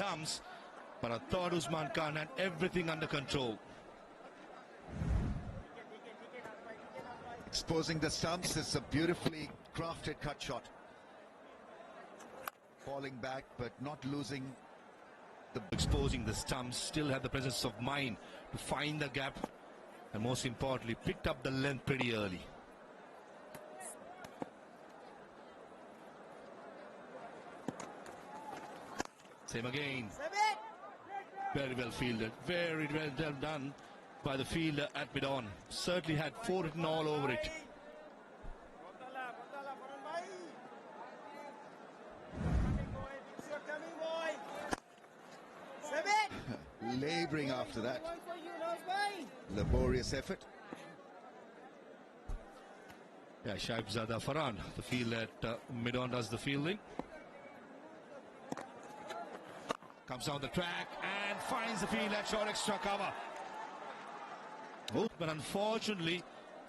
stumps, but I thought Usman Khan had everything under control. Exposing the stumps is a beautifully crafted cut shot. Falling back but not losing the... Exposing the stumps, still had the presence of mind to find the gap, and most importantly picked up the length pretty early. Same again. Very well fielded, very well done by the fielder at mid-on. Certainly had 4 written all over it. Labouring after that. Laborious effort. Yeah, Shaibzada Farhan, the field at mid-on, does the fielding. Comes down the track and finds the field at short extra cover. Oh, but unfortunately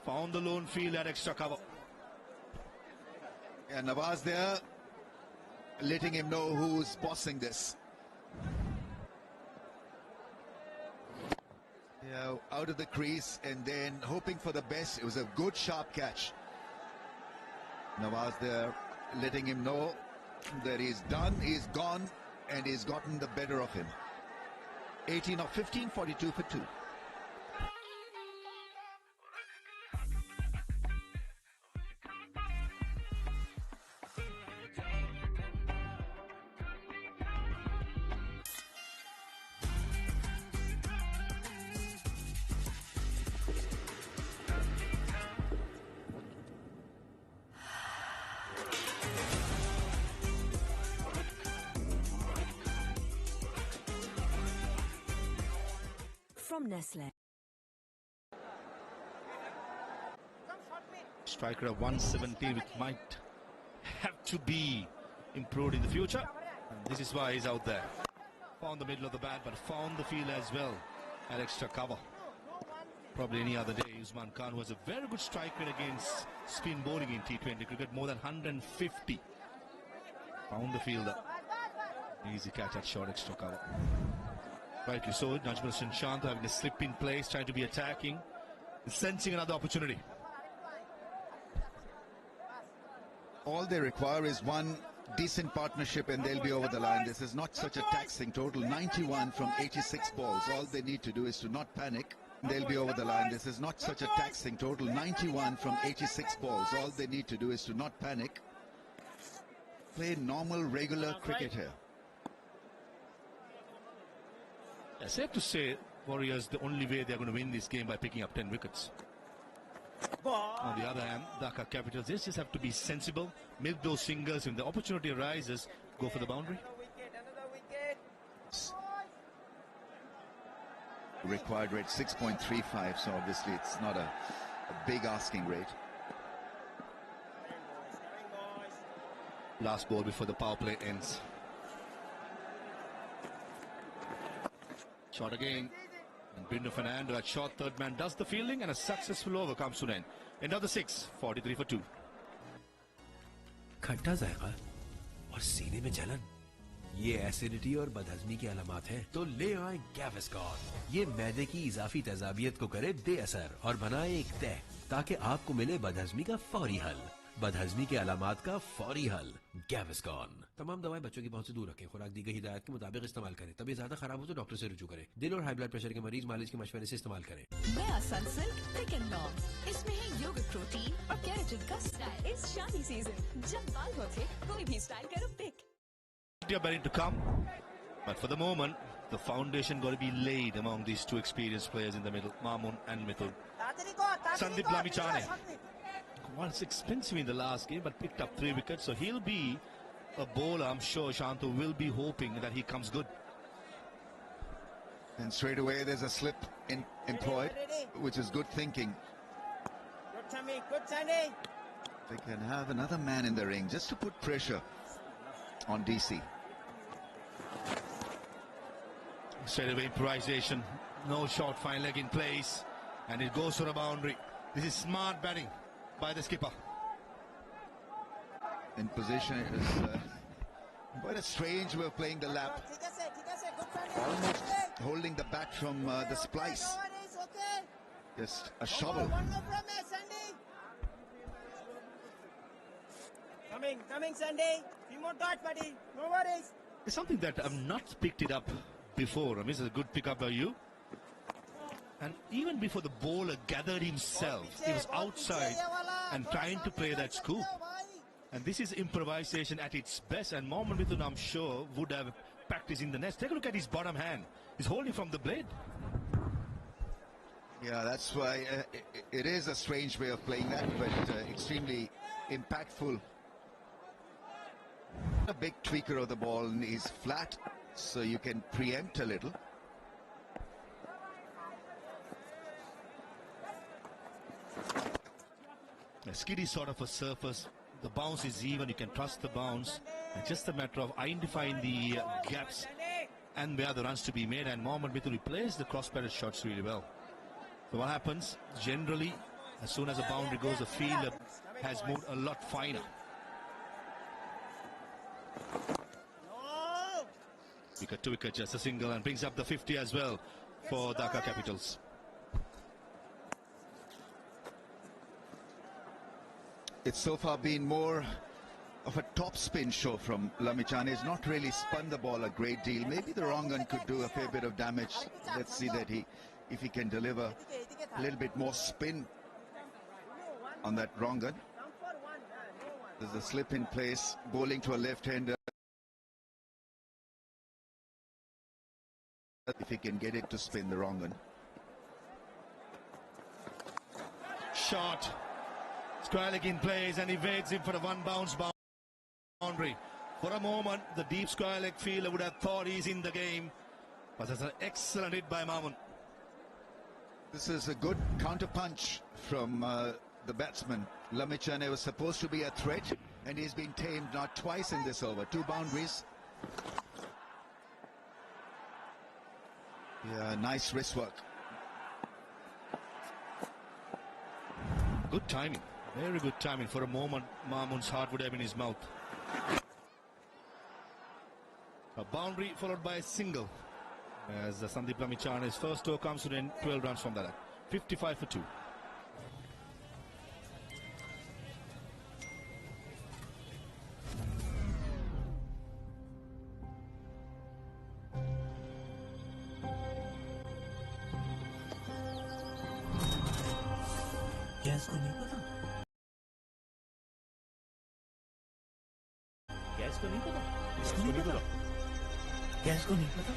found the lone field at extra cover. Yeah, Nawaz there, letting him know who's bossing this. Yeah, out of the crease and then hoping for the best. It was a good sharp catch. Nawaz there, letting him know that he's done, he's gone, and he's gotten the better of him. 18 of 15, 42 for 2. From Nestle. Striker of 170, which might have to be improved in the future. And this is why he's out there. Found the middle of the bat, but found the field as well at extra cover. Probably any other day, Usman Khan was a very good striker against spin bowling in T20 cricket, more than 150. Found the fielder. Easy catch at short extra cover. Rightly so, Najmul Hossain Shant having a slip in place, trying to be attacking, sensing another opportunity. All they require is one decent partnership and they'll be over the line. This is not such a taxing total. 91 from 86 balls. All they need to do is to not panic. They'll be over the line. This is not such a taxing total. 91 from 86 balls. All they need to do is to not panic. Play normal, regular cricket here. Yeah, safe to say, Warriors, the only way they're going to win this game by picking up 10 wickets. On the other hand, Dhaka Capitals, they just have to be sensible, milk those singles. When the opportunity arises, go for the boundary. Required rate 6.35, so obviously it's not a big asking rate. Last ball before the power play ends. Shot again. And Bruno Fernando at short, third man does the fielding, and a successful over comes to an end. End of the 6, 43 for 2. खट्टा जायका और सीने में जलन, ये acidity और बदहजमी की अलामत है। तो ले आए गैविस्कॉन। ये मैदे की इजाफी तेजाबियत को करे बेअसर और बनाए एक तह, ताकि आपको मिले बदहजमी का फौरी हल। बदहजमी के अलामात का फौरी हल। गैविस्कॉन। तमाम दवाएं बच्चों की पहुंच से दूर रखें। खुराक दी गई हिदायत के मुताबिक इस्तेमाल करें। तबीयत ज्यादा खराब हो तो डॉक्टर से रुजू करें। दिल और हाई ब्लड प्रेशर के मरीज मालिश के मशवरे से इस्तेमाल करें। नया सनसिल्क थिक एंड लॉन्ग, इसमें है योगर्ट प्रोटीन और केराटिन का स्टाइल। इस शादी सीजन जब बाल होते कोई भी स्टाइल करो pick. They are beginning to come, but for the moment, the foundation got to be laid among these two experienced players in the middle, Mamun and Mithun. Sandeep Lamichhane was expensive in the last game, but picked up 3 wickets, so he'll be a bowler. I'm sure Shantu will be hoping that he comes good. And straight away there's a slip employed, which is good thinking. Good Sandy. They can have another man in the ring just to put pressure on DC. Straight away improvisation, no short fine leg in place, and it goes for a boundary. This is smart batting by the skipper. In position is quite a strange way of playing the lap. Almost holding the bat from the splice. Just a shovel. One more promise, Sandy. Coming, Sandy. Few more dots, buddy. No worries. It's something that I've not picked it up before. I mean, it's a good pickup by you. And even before the bowler gathered himself, he was outside and trying to play that scoop. And this is improvisation at its best. And Mohammad Mithun, I'm sure, would have practiced in the nest. Take a look at his bottom hand. He's holding from the blade. Yeah, that's why it is a strange way of playing that, but extremely impactful. A big tweaker of the ball, and he's flat, so you can preempt a little. A skiddy sort of a surface. The bounce is even. You can trust the bounce. And just a matter of identifying the gaps and where the runs to be made. And Mohammad Mithun plays the cross-batted shots really well. So what happens? Generally, as soon as a boundary goes, the field has moved a lot finer. Wicket to wicket, just a single, and brings up the 50 as well for Dhaka Capitals. It's so far been more of a top spin show from Lamichhane. He's not really spun the ball a great deal. Maybe the wrong one could do a fair bit of damage. Let's see that if he can deliver a little bit more spin on that wrong gun. There's a slip in place, bowling to a left-hander. If he can get it to spin the wrong one. Shot. Square leg in place and evades him for a one bounce boundary. For a moment, the deep square leg fielder would have thought he's in the game. But that's an excellent hit by Mamun. This is a good counter punch from the batsman. Lamichhane was supposed to be a threat, and he's been tamed now twice in this over. 2 boundaries. Yeah, nice wrist work. Good timing. Very good timing. For a moment, Mamun's heart would have been in his mouth. A boundary followed by a single. As Sandeep Lamichhane's first over comes to an end, 12 runs from that. 55 for 2. Gas को नहीं पता gas को नहीं पता इसको नहीं पता gas को नहीं पता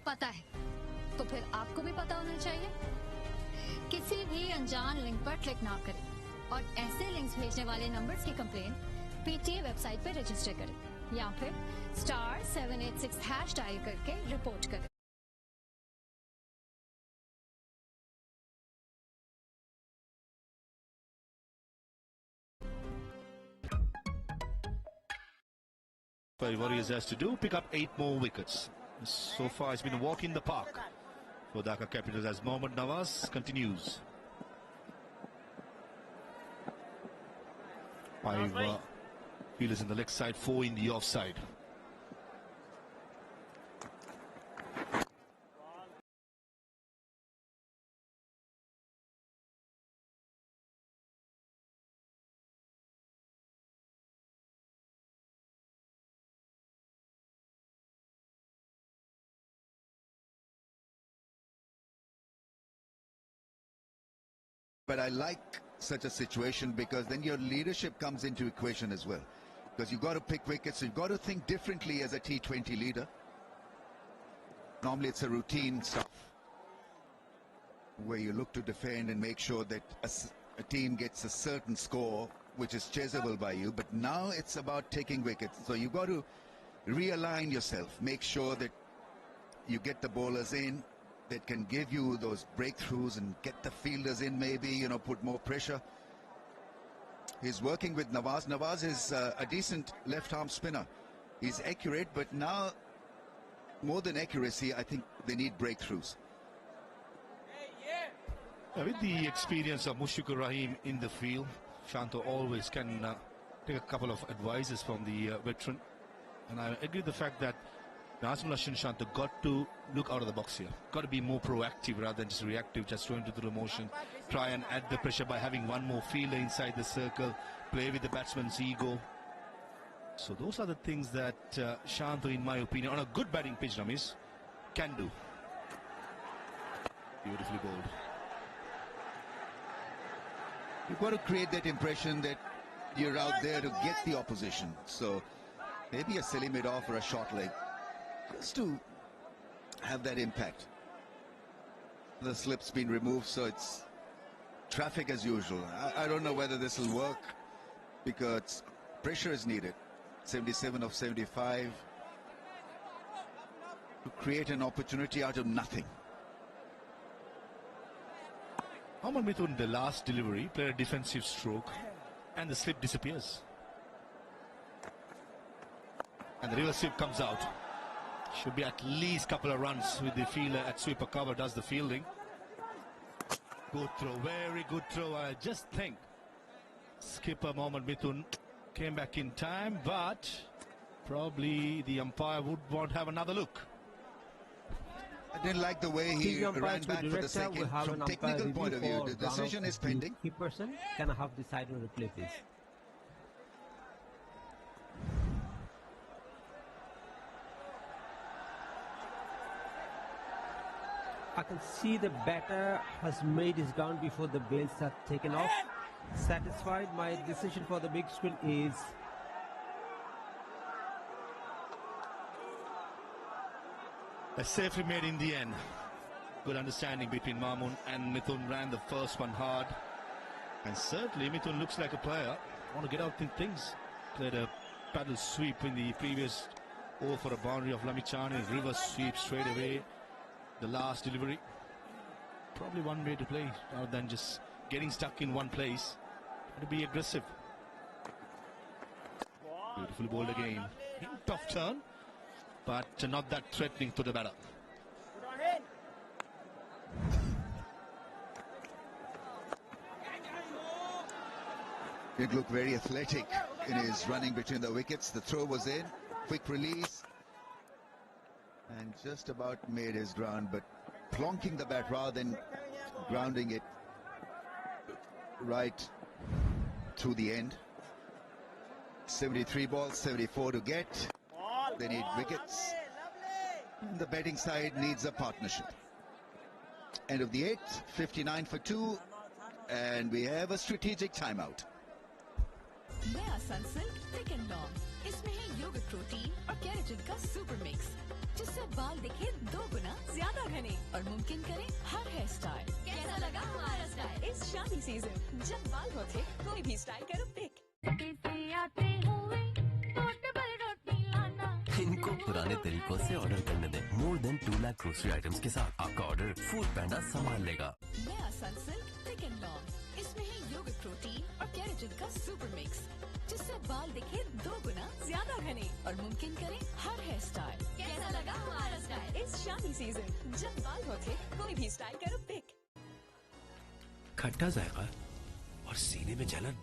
पता है तो फिर आपको भी पता होना चाहिए। किसी भी अनजान लिंक पर क्लिक ना करें और ऐसे लिंक्स भेजने वाले नंबर्स की कंप्लेन पीटीए वेबसाइट पर रजिस्टर करें या फिर *786# डायल करके रिपोर्ट करें। Warriors has to do, pick up 8 more wickets. So far it's been a walk in the park for Dhaka Capitals as Mohammad Nawaz continues. 5 fielders in the leg side, 4 in the offside. But I like such a situation because then your leadership comes into equation as well. Because you've got to pick wickets, you've got to think differently as a T20 leader. Normally it's a routine stuff where you look to defend and make sure that a team gets a certain score which is chaseable by you. But now it's about taking wickets. So you've got to realign yourself, make sure that you get the bowlers in that can give you those breakthroughs and get the fielders in, maybe, you know, put more pressure. He's working with Nawaz. Nawaz is a decent left-arm spinner. He's accurate, but now, more than accuracy, I think they need breakthroughs. With the experience of Mushfiqur Rahim in the field, Shanto always can take a couple of advices from the veteran. And I agree with the fact that Nazmul Shant got to look out of the box here. Got to be more proactive rather than just reactive, just throwing to the motion. Try and add the pressure by having one more fielder inside the circle. Play with the batsman's ego. So those are the things that Shantu, in my opinion, on a good batting pitch, Ramesh, can do. Beautifully bowled. You've got to create that impression that you're out there to get the opposition. So maybe a silly mid-off or a short leg, just to have that impact. The slip's been removed, so it's traffic as usual. I don't know whether this will work because pressure is needed. 77 of 75 to create an opportunity out of nothing. Mohammad Mithun, the last delivery, played a defensive stroke and the slip disappears. And the reverse sweep comes out. Should be at least a couple of runs with the fielder at sweeper cover, does the fielding. Good throw, very good throw. I just think skipper Mohammad Mithun came back in time, but probably the umpire would want to have another look. I didn't like the way he ran back for the second. From technical point of view, the decision is pending. Key person, can I have the side on replay, please? I can see the batter has made his ground before the bails are taken off. Satisfied, my decision for the big screen is a safely made in the end. Good understanding between Mamun and Mithun. Ran the first one hard, and certainly Mithun looks like a player. Want to get out in things. Played a paddle sweep in the previous over for a boundary of Lamichani. Reverse sweep straight away. The last delivery. Probably one way to play rather than just getting stuck in one place. To be aggressive. Beautifully bowled again. Tough turn, but not that threatening to the batter. He looked very athletic in his running between the wickets. The throw was in, quick release, and just about made his ground, but plonking the bat rather than grounding it right through the end. 73 balls, 74 to get. They need wickets. And the batting side needs a partnership. End of the 8th, 59 for 2, and we have a strategic timeout. नया Sunsilk thick and long, इसमें है yogurt protein और keratin का super mix, जिससे बाल दिखे 2 गुना ज्यादा घने और मुमकिन करे हर हेयर स्टाइल। कैसा लगा हमारा स्टाइल इस शादी सीजन? जब बाल होते कोई भी स्टाइल करो पिक। इनको पुराने तरीकों से ऑर्डर करने दें। More than 2 lakh grocery items के साथ आपका ऑर्डर फूड पैंडा संभाल लेगा। नया सनसिल्क थिक एंड लॉन्ग, इसमें है योगर्ट प्रोटीन और केराटिन का सुपर मिक्स, जिससे बाल दिखे 2 गुना ज्यादा घने और मुमकिन करे हर हेयर स्टाइल। कैसा लगा हमारा स्टाइल इस शादी सीजन? जब बाल होते कोई भी स्टाइल करो पिक। खट्टा जायका और सीने में जलन,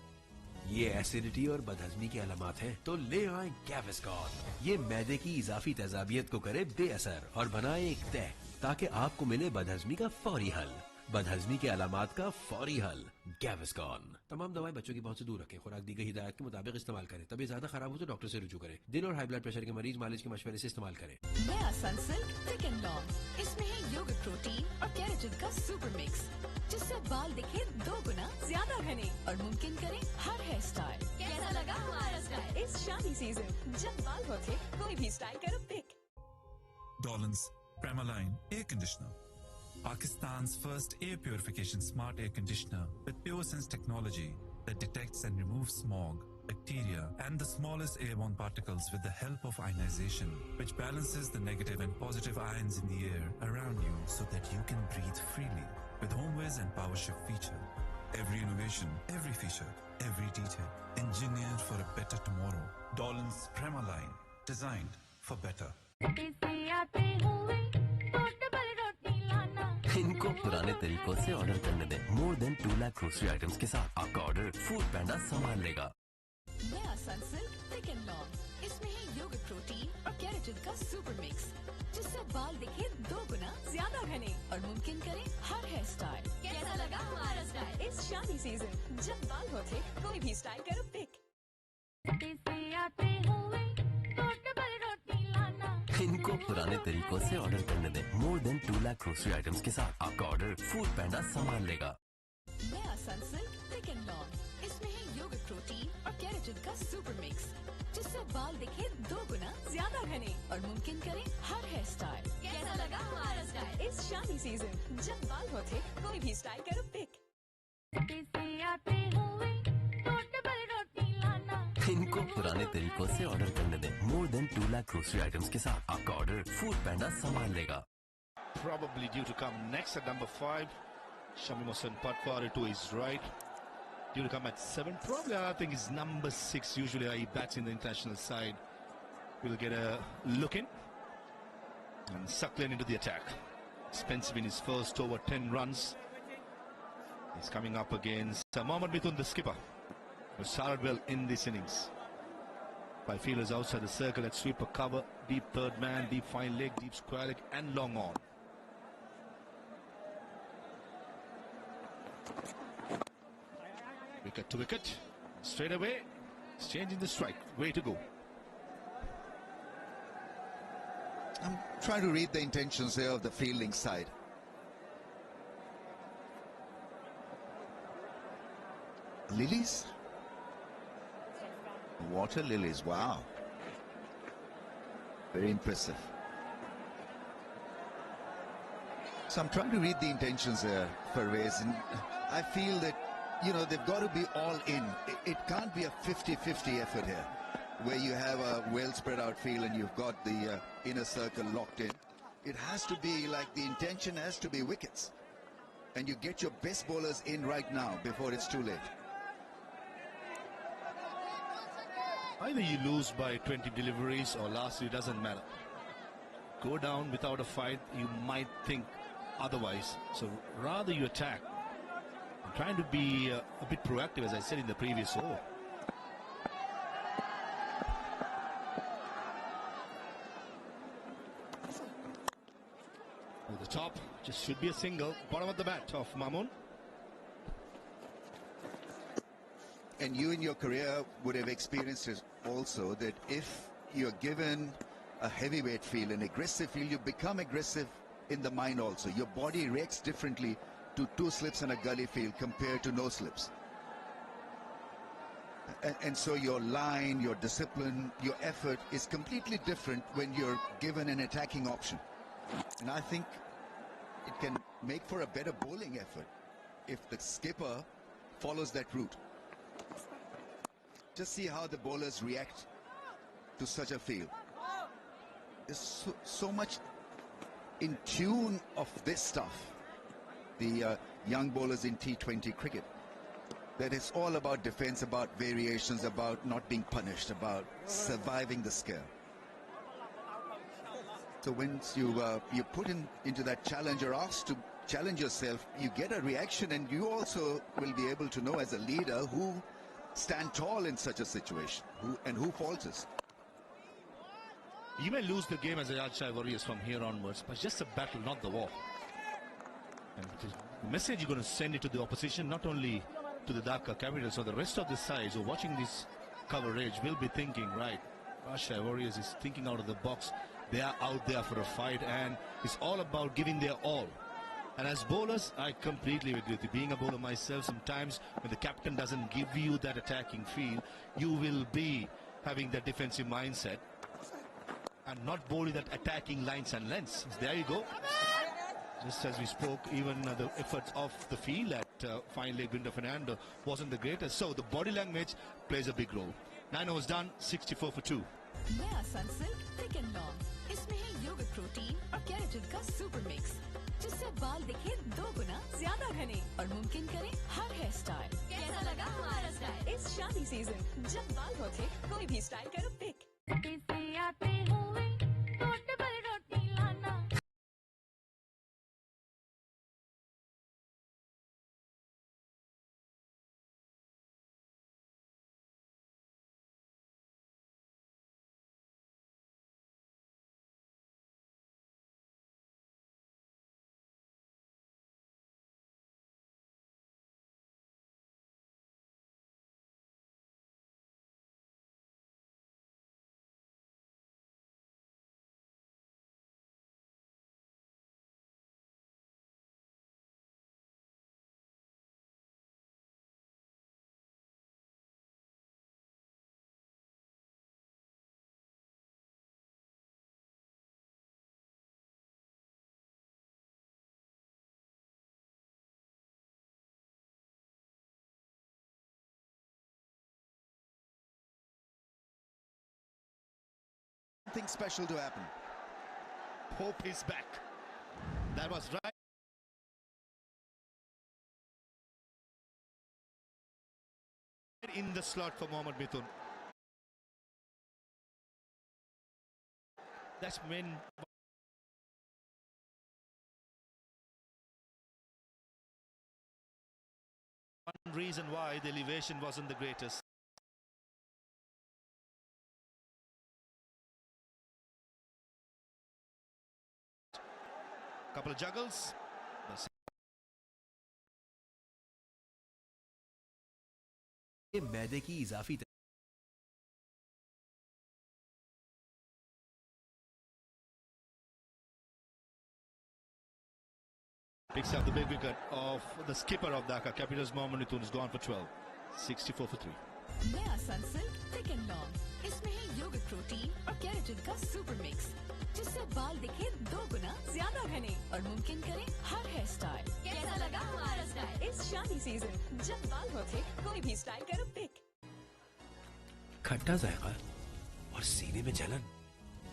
ये एसिडिटी और बदहजमी की अलामत है, तो ले आए गैविस्कॉन। ये मैदे की इजाफी तेजाबियत को करे बेअसर और बनाए एक तह, ताकि आपको मिले बदहजमी का फौरी हल। बदहजमी के अलामात का फौरी हल। गैविस्कॉन। तमाम दवाएं बच्चों की पहुंच से दूर रखें। खुराक दी गई हिदायत के मुताबिक इस्तेमाल करें। तबीयत ज्यादा खराब हो तो डॉक्टर से रुजू करें। दिल और हाई ब्लड प्रेशर के मरीज मालिश के मशवरे से इस्तेमाल करें। नया सनसिल्क थिक एंड लॉन्ग, इसमें है योगर्ट प्रोटीन और केराटिन का सुपर मिक्स, जिससे बाल दिखे 2 गुना ज्यादा घने और मुमकिन करे हर हेयर स्टाइल। कैसा लगा हमारा स्टाइल इस शादी सीजन? जब बाल होते कोई भी स्टाइल करो pick. Dolan's Premaline Air Conditioner. Pakistan's first air purification smart air conditioner with PureSense technology that detects and removes smog, bacteria and the smallest airborne particles with the help of ionization, which balances the negative and positive ions in the air around you so that you can breathe freely. With HomeWiz and PowerShift feature, every innovation, every feature, every detail, engineered for a better tomorrow. Dolan's Premaline, designed for better. इनको पुराने तरीकों से order करने दें। More than 2 lakh grocery items के साथ आपका order food पैंडा संभाल लेगा। नया सनसिल्क थिक एंड लॉन्ग, इसमें है योगर्ट प्रोटीन और केराटिन का सुपर मिक्स, जिससे बाल दिखे 2 गुना ज्यादा घने और मुमकिन करे हर हेयर स्टाइल। कैसा लगा हमारा स्टाइल इस शादी सीजन? जब बाल होते कोई भी स्टाइल करो पिक। इनको पुराने तरीकों से ऑर्डर करने दें। More than 2 lakh grocery items के साथ आपका ऑर्डर फूड पैंडा संभाल लेगा। नया सनसिल्क थिक एंड लॉन्ग, इसमें है योगर्ट प्रोटीन और केराटिन का सुपर मिक्स, जिससे बाल दिखे 2 गुना ज्यादा घने और मुमकिन करे हर हेयर स्टाइल। कैसा लगा हमारा स्टाइल इस शादी सीजन? जब बाल होते कोई भी स्टाइल करो पिक। इनको पुराने तरीकों से ऑर्डर करने दें। More than 2 lakh grocery items के साथ आपका ऑर्डर फूड पैंडा संभाल लेगा। Probably due to come next at number 5. Shamim Hossain Patwari to his right. Due to come at 7. Probably I think is number 6. Usually he bats in the international side. We'll get a look in. And Sucklen into the attack. Expensive in his first over 10 runs. He's coming up against Mohammad Mithun, the skipper, who started well in this innings. 5 fielders outside the circle at sweeper cover, deep third man, deep fine leg, deep square leg and long on. Wicket to wicket, straight away, it's changing the strike, way to go. I'm trying to read the intentions here of the fielding side. Lilies? Water lilies, wow. Very impressive. So I'm trying to read the intentions here, Parvez, and I feel that, they've got to be all in. It can't be a 50-50 effort here, where you have a well spread out field and you've got the inner circle locked in. It has to be like the intention has to be wickets. And you get your best bowlers in right now before it's too late. Either you lose by 20 deliveries or lastly, it doesn't matter. Go down without a fight, you might think otherwise. So rather you attack. I'm trying to be a bit proactive, as I said in the previous over. Over the top, just should be a single. Bottom of the bat of Mamoon. And you in your career would have experienced it also, that if you're given a heavyweight field, an aggressive field, you become aggressive in the mind also. Your body reacts differently to 2 slips and a gully field compared to no slips. And so your line, your discipline, your effort is completely different when you're given an attacking option. And I think it can make for a better bowling effort if the skipper follows that route. Just see how the bowlers react to such a field. There's so much in tune of this stuff, the young bowlers in T20 cricket, that it's all about defense, about variations, about not being punished, about surviving the scare. So once you put into that challenge, or asked to challenge yourself, you get a reaction, and you also will be able to know as a leader who stand tall in such a situation, who falters. You may lose the game as a Rajshahi Warriors from here onwards, but it's just a battle, not the war. And the message you're going to send it to the opposition, not only to the Dhaka Capitals or the rest of the sides who are watching this coverage, will be thinking, right, Rajshahi Warriors is thinking out of the box. They are out there for a fight, and it's all about giving their all. And as bowlers, I completely agree with you. Being a bowler myself, sometimes when the captain doesn't give you that attacking feel, you will be having that defensive mindset and not bowling that attacking lines and lengths. There you go. Just as we spoke, even the efforts of the field at fine leg Winter Fernando wasn't the greatest. So the body language plays a big role. 9 overs done, 64 for 2. नया Sunsilk thick and long, इसमें है yogurt protein और keratin का super mix, जिससे बाल दिखे 2 गुना ज्यादा घने और मुमकिन करे हर हेयर स्टाइल। कैसा लगा हमारा स्टाइल इस शादी सीजन? जब बाल होते कोई भी स्टाइल करो pick. something special to happen. Hope is back. That was right. In the slot for Mohammad Mithun. That's when one reason why the elevation wasn't the greatest. Couple of juggles. ये मैदे की इजाफी Picks up the big wicket of the skipper of Dhaka Capitals, Mohammad Mithun, is gone for 12. 64 for 3. नया Sunsilk thick and long, इसमें है yogurt protein और keratin का super mix, जिससे बाल दिखे 2 गुना ज्यादा घने और मुमकिन करे हर हेयर स्टाइल। कैसा लगा हमारा स्टाइल इस शादी सीजन? जब बाल हो थिक, कोई भी स्टाइल करो पिक। खट्टा जायका और सीने में जलन,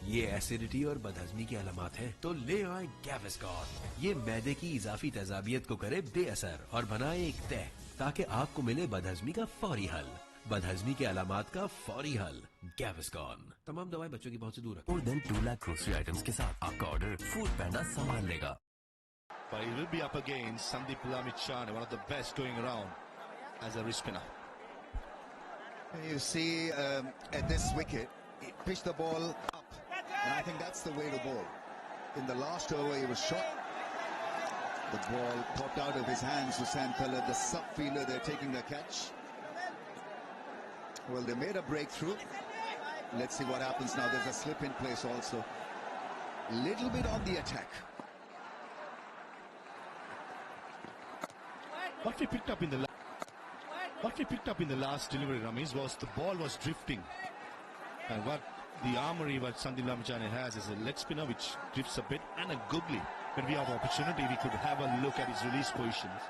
ये एसिडिटी और बदहजमी की अलामत है, तो ले आए गैविस्कॉन। ये मैदे की इजाफी तेजाबियत को करे बेअसर और बनाए एक तय, ताकि आपको मिले बदहजमी का फौरी हल। बदहजमी के अलामत का फौरी हल। गैविस्कॉन। तमाम दवाएं बच्चों की पहुंच से दूर रखें। More than 2 lakh grocery items के साथ आपका ऑर्डर फूड पैंडा संभाल लेगा। But he will be up against Sandeep Lamichan, one of the best going around as a wrist spinner. You see, at this wicket, he pitched the ball up, and I think that's the way to bowl. In the last over, he was shot. The ball popped out of his hands. Hussain Khalid, the sub-fielder, they're taking the catch. Well, they made a breakthrough. Let's see what happens now. There's a slip in place also. Little bit on the attack. What we picked up in the last delivery, Ramesh, was the ball was drifting, and what the armory what Sandeep Lamichan has is a leg spinner which drifts a bit and a googly. When we have opportunity, we could have a look at his release positions,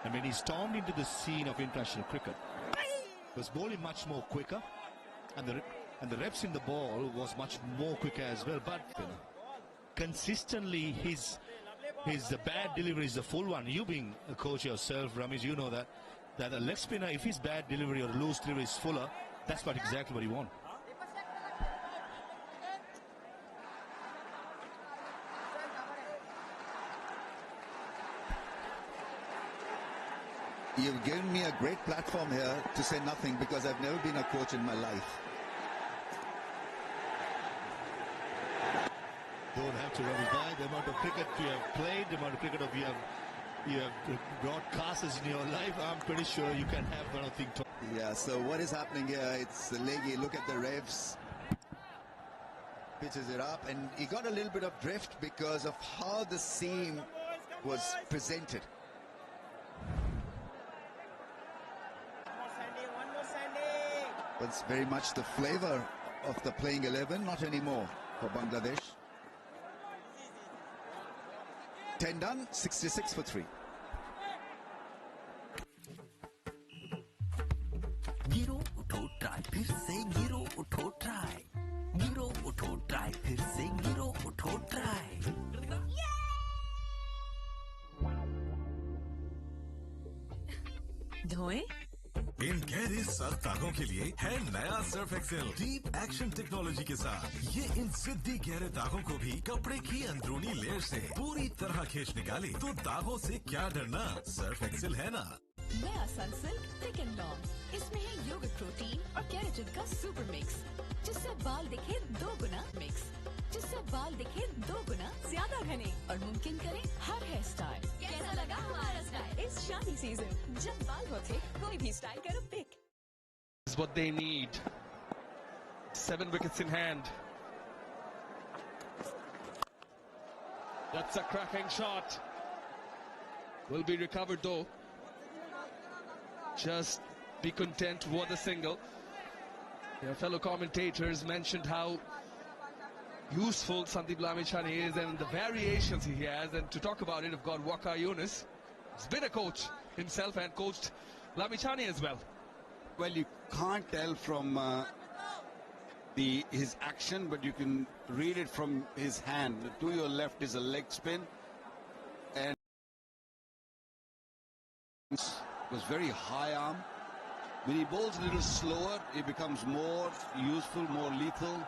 and when he stormed into the scene of international cricket, he was bowling much more quicker, and the reps in the ball was much more quicker as well. But consistently, his bad delivery is the full one. You being a coach yourself, Ramesh, you know that a leg spinner, if his bad delivery or loose delivery is fuller, that's exactly what he wants. You've given me a great platform here to say nothing, because I've never been a coach in my life. Don't have to run it by. The amount of cricket you have played, the amount of cricket you have broadcasters in your life, I'm pretty sure you can have one thing to. Yeah, so what is happening here? It's leggy. Look at the revs. Pitches it up, and he got a little bit of drift because of how the seam was presented. But it's very much the flavor of the playing 11, not anymore for Bangladesh. 10 done, 66 for 3. गिरो उठो try फिर से गिरो उठो try, गिरो उठो try फिर से गिरो उठो ट्राई। धोए इन गहरे सर्फ दागों के लिए है नया Surf Excel deep action technology के साथ। ये इन सिद्धि गहरे दागों को भी कपड़े की अंदरूनी लेयर से पूरी तरह खींच निकाले, तो दागों से क्या डरना, सर्फ एक्सेल है ना। नया सनसिल्क थिक एंड लॉन्ग, इसमें है योगर्ट प्रोटीन और केराटिन का सुपर मिक्स, जिससे बाल दिखे 2 गुना ज्यादा घने और मुमकिन करे हर हेयर स्टाइल। कैसा लगा हमारा स्टाइल इस शादी सीजन? जब बाल हो थिक, कोई भी स्टाइल करो pick. Is what they need. 7 wickets in hand. That's a cracking shot. Will be recovered though. Just be content with the single. Your fellow commentators mentioned how useful Sandeep Lamichan is and the variations he has, and to talk about it, I've got Waqar Yunus. He's been a coach himself and coached Lamichhane as well. Well, you can't tell from his action, but you can read it from his hand. To your left is a leg spin, and it was very high arm. When he bowls a little slower, he becomes more useful, more lethal.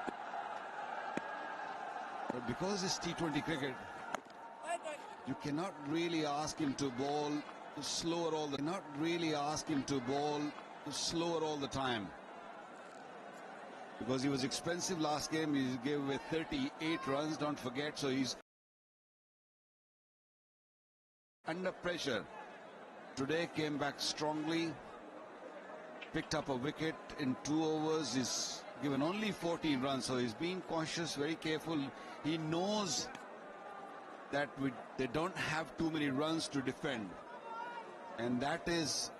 But because it's T20 cricket, you cannot really ask him to bowl slower all the time. Because he was expensive last game, he gave away 38 runs, don't forget, so he's under pressure. Today came back strongly, picked up a wicket in 2 overs, he's given only 14 runs, so he's being cautious, very careful. He knows that they don't have too many runs to defend, and that is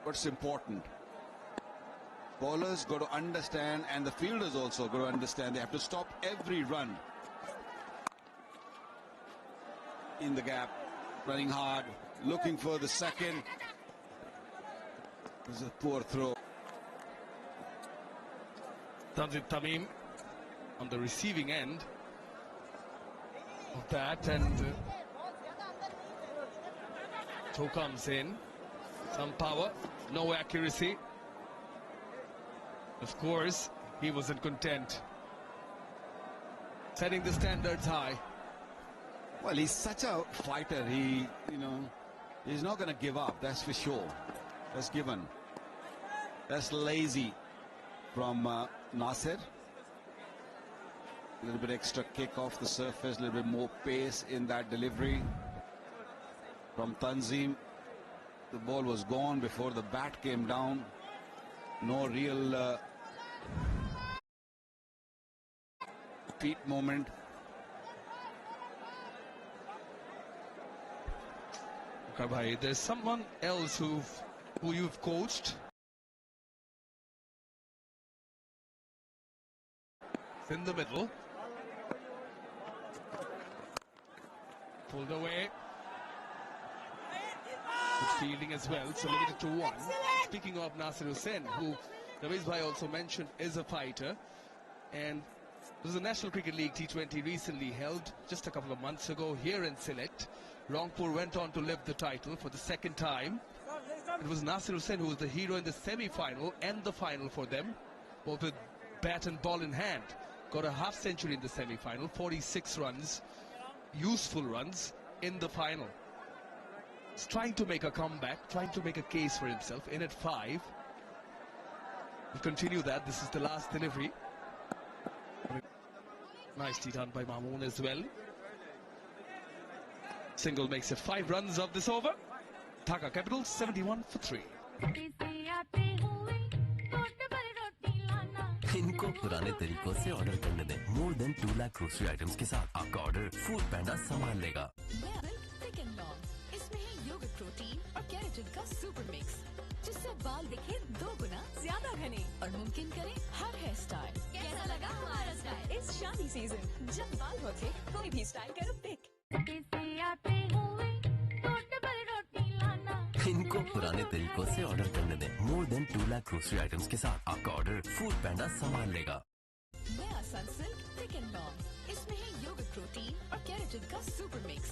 what's important. Bowlers got to understand, and the fielders also got to understand, they have to stop every run in the gap, running hard, looking for the second. It was a poor throw. Tanzim Tamim on the receiving end of that, and throw comes in. Some power, no accuracy. Of course, he wasn't content. Setting the standards high. Well, he's such a fighter. He's not going to give up. That's for sure. That's given. That's lazy from Nasir. A little bit extra kick off the surface, a little bit more pace in that delivery from Tanzim. The ball was gone before the bat came down. No real feet movement. Okay, bhai, there's someone else who you've coached. It's in the middle. Pulled away. Good fielding as well, so limited to 1. Speaking of Nasir Hussain, who Ramesh bhai also mentioned is a fighter, and there was a National Cricket League T20 recently held just a couple of months ago here in Sylhet. Rangpur went on to lift the title for the second time. It was Nasir Hussain who was the hero in the semi-final and the final for them, both with bat and ball in hand. Got a half century in the semi-final, 46 runs, useful runs in the final. He's trying to make a comeback, trying to make a case for himself, in at 5. We'll continue that. This is the last delivery. Nicely done by Mamoon as well. Single makes it 5 runs of this over. Dhaka Capitals 71 for 3. इनको पुराने तरीकों से order करने दें। More than 2 lakh grocery items के साथ आपका order food पैंडा संभाल लेगा। थिक एंड लॉन्ग, इसमें है योगर्ट प्रोटीन और केराटिन का सुपर मिक्स, जिससे बाल दिखे 2 गुना ज्यादा घने और मुमकिन करे हर हेयर स्टाइल। कैसा लगा हमारा स्टाइल इस शादी सीजन? जब बाल होते कोई भी स्टाइल करो पिक। इनको पुराने तरीकों से ऑर्डर करने दें। More than 2 lakh grocery items के साथ आपका ऑर्डर फूड पैंडा संभाल लेगा। नया सनसिल्क थिक एंड लॉन्ग, इसमें है योगर्ट प्रोटीन और केराटिन का सुपर मिक्स,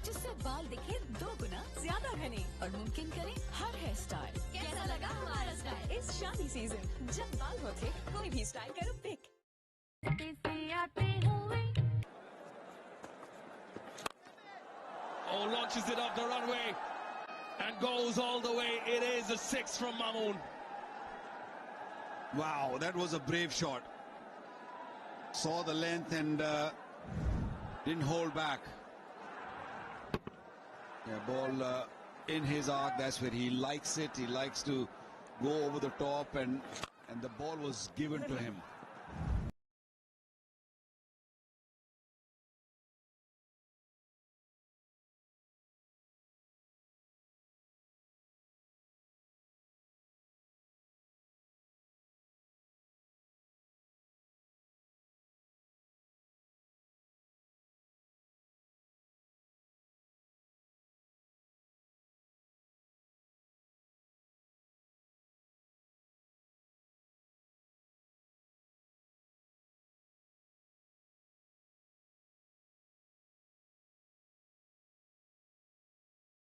जिससे बाल दिखे 2 गुना ज्यादा घने और मुमकिन करे हर हेयर स्टाइल। कैसा लगा हमारा स्टाइल इस शादी सीजन? जब बाल होते कोई भी स्टाइल करो pick. Oh, launches it up the runway and goes all the way. It is a 6 from Mamoon. Wow, that was a brave shot. Saw the length and didn't hold back. Yeah, ball in his arc, that's where he likes it. He likes to go over the top, and the ball was given to him.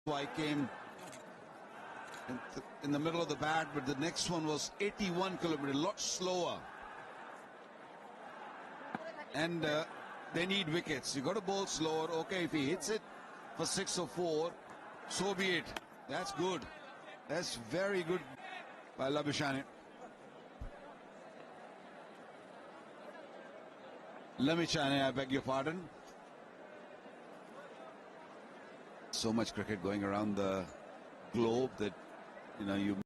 I came in the middle of the bat, but the next one was 81 kilometers, a lot slower. And they need wickets. You got to bowl slower. Okay, if he hits it for 6 or 4, so be it. That's good. That's very good by Labishane. Lamichane, I beg your pardon. So much cricket going around the globe that, you know, you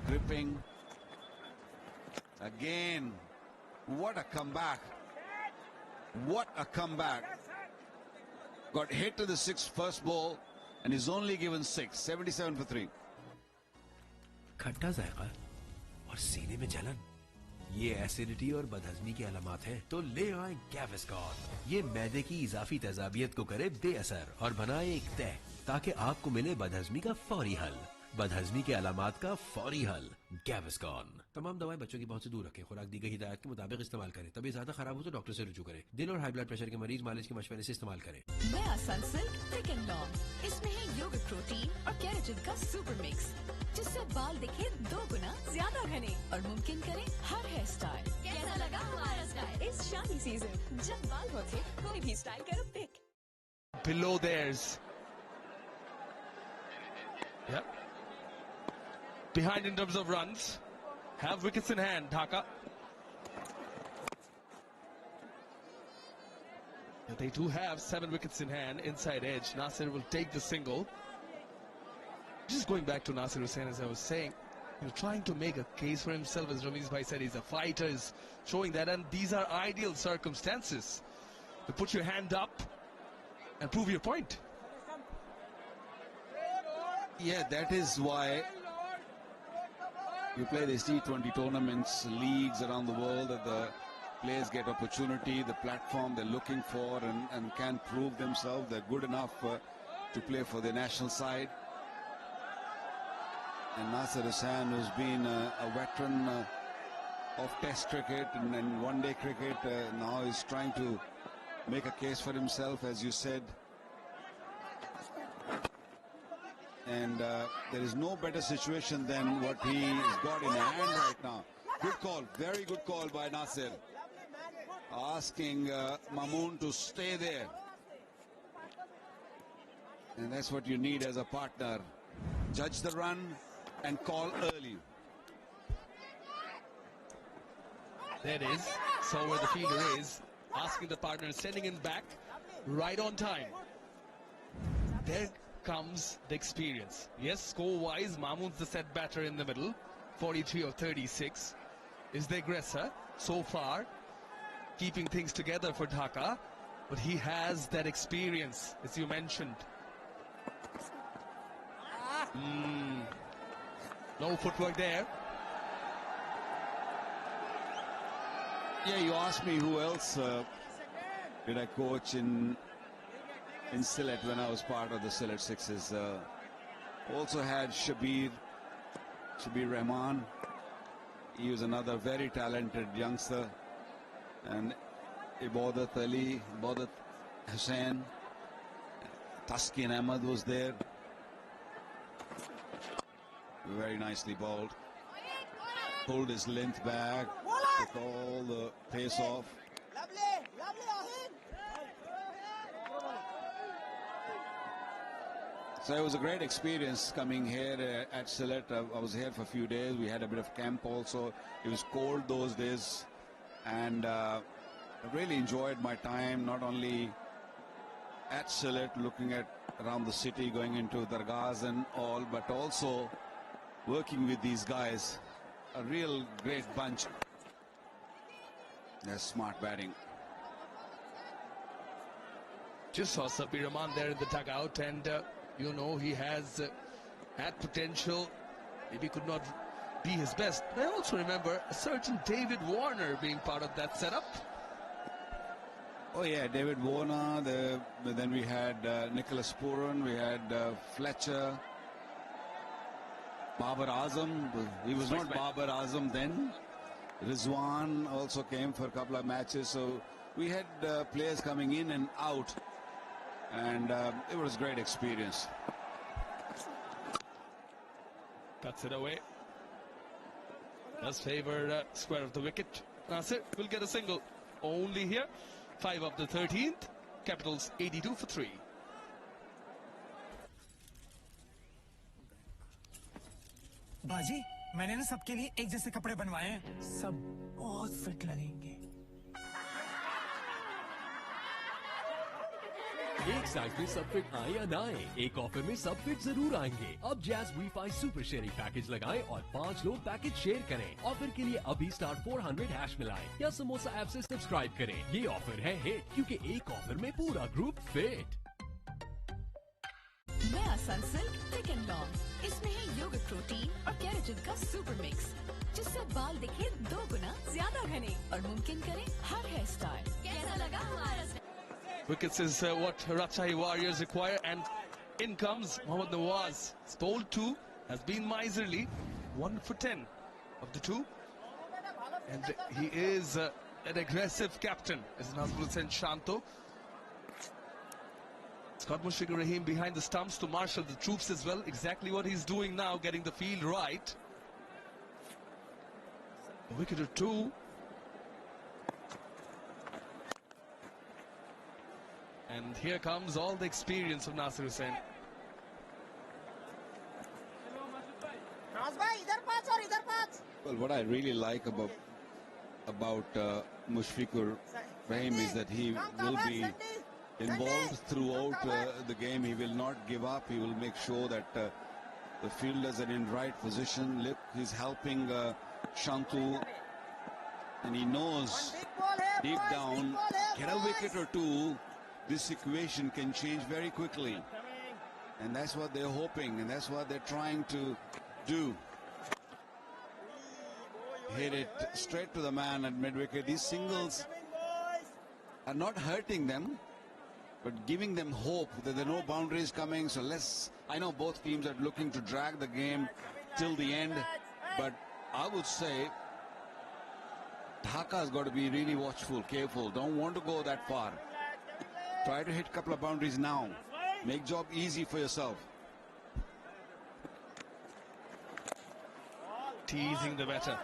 gripping again. What a comeback! What a comeback! Got hit to the first ball and is only given 6. 77 for 3. खट्टा जायका और सीने में जलन, ये acidity और बदहजमी की अलामत है। तो ले आए गैविस्कॉन। ये मैदे की इजाफी तेजाबियत को करे बेअसर और बनाए एक तह, ताकि आपको मिले बदहजमी का फौरी हल। बदहजमी के अलामात का फौरी हल। गैविस्कॉन। तमाम दवाएं बच्चों की पहुंच से दूर रखें। खुराक दी गई हिदायत के मुताबिक इस्तेमाल करें। तबीयत ज्यादा खराब हो तो डॉक्टर से रुजू करें। दिल और हाई ब्लड प्रेशर के मरीज मालिश के मशवरे से इस्तेमाल करें। नया सनसिल्क थिक एंड लॉन्ग, इसमें है योगिक प्रोटीन और केराटिन का सुपर मिक्स, जिससे बाल दिखे 2 गुना ज्यादा घने और मुमकिन करे हर हेयर स्टाइल। कैसा लगा हमारा स्टाइल इस शादी सीजन? जब बाल होते कोई भी स्टाइल करो pick. Below theirs. Yep. Behind in terms of runs. Have wickets in hand, Dhaka. They do have 7 wickets in hand, inside edge. Nasir will take the single. Just going back to Nasir Hussain, as I was saying, trying to make a case for himself, as Ramiz Bhai said, he's a fighter, is showing that, and these are ideal circumstances to put your hand up and prove your point. Yeah, that is why you play these T20 tournaments, leagues around the world, that the players get opportunity, the platform they're looking for, and can prove themselves. They're good enough to play for the national side. And Nasir Hussain, who's been a veteran of Test cricket and one-day cricket, now is trying to make a case for himself, as you said. And there is no better situation than what he's got in hand right now. Good call, very good call by Nasir. Asking Mamoon to stay there. And that's what you need as a partner. Judge the run and call early. There it is. So where the fielder is, asking the partner, sending him back right on time. There comes the experience. Yes, score-wise, Mamoon's the set batter in the middle. 43 of 36 is the aggressor so far, keeping things together for Dhaka. But he has that experience, as you mentioned. No footwork there. Yeah, you asked me who else did I coach in Sylhet when I was part of the Sylhet Sixes. Also had Shabir Rahman. He was another very talented youngster. And Ibadat Ali, Ibadat Hussain, Taskin Ahmed was there. Very nicely bowled. Pulled his length back, took all the pace off. So it was a great experience coming here at Sylhet. I was here for a few days. We had a bit of camp also. It was cold those days. And I really enjoyed my time, not only at Sylhet, looking at around the city, going into dargahs and all, but also working with these guys. A real great bunch. That's smart batting. Just saw Sabir Rahman there in the dugout, and you know, he has had potential. Maybe could not be his best. I also remember a certain David Warner being part of that setup. Oh yeah, David Warner. Then we had Nicholas Puran. We had Fletcher. Babar Azam. He was not Babar Azam then. Rizwan also came for a couple of matches. So we had players coming in and out. And it was a great experience. Cuts it away. Does favor square of the wicket. Nasir will get a single. Only here. 5 of the 13th. Capitals 82 for 3. बाजी मैंने ना सबके लिए एक जैसे कपड़े बनवाए हैं सब बहुत फिट लगेंगे एक साइज में सब फिट आए या ना आए, एक ऑफर में सब फिट जरूर आएंगे। अब जैज वी5 सुपर शेयरिंग पैकेज लगाएं और 5 लोग पैकेज शेयर करें। ऑफर के लिए अभी स्टार 400 हैश मिलाएं या समोसा ऐप से सब्सक्राइब करें। ये ऑफर है हिट क्योंकि एक ऑफर में पूरा ग्रुप फिट। नया सनसिल्क थिक एंड लॉन्ग, इसमें है योगर्ट प्रोटीन और केराटिन का सुपर मिक्स, जिससे बाल दिखे 2 गुना ज्यादा घने और मुमकिन करें हर हेयर स्टाइल। कैसा लगा हमारा? Wickets is what Rajshahi Warriors require, and in comes Mohammad Nawaz. Bowled 2, has been miserly, 1 for 10 of the 2, and he is an aggressive captain. As Nazrul Hussain Shanto. Scott Mushfiqur Rahim behind the stumps to marshal the troops as well. Exactly what he's doing now, getting the field right. A wicket or 2. And here comes all the experience of Nasir Hussain. Well, what I really like about Mushfiqur Rahim is that he will be involved throughout the game. He will not give up. He will make sure that the fielders are in right position. He's helping Shantu, and he knows deep down, get a wicket or 2. This equation can change very quickly, and that's what they're hoping, and that's what they're trying to do. Hit it straight to the man at mid-wicket. These singles are not hurting them, but giving them hope that there are no boundaries coming. So I know both teams are looking to drag the game till the end, but I would say Dhaka has got to be really watchful, careful. Don't want to go that far. Try to hit a couple of boundaries now. Make job easy for yourself. Teasing the batter.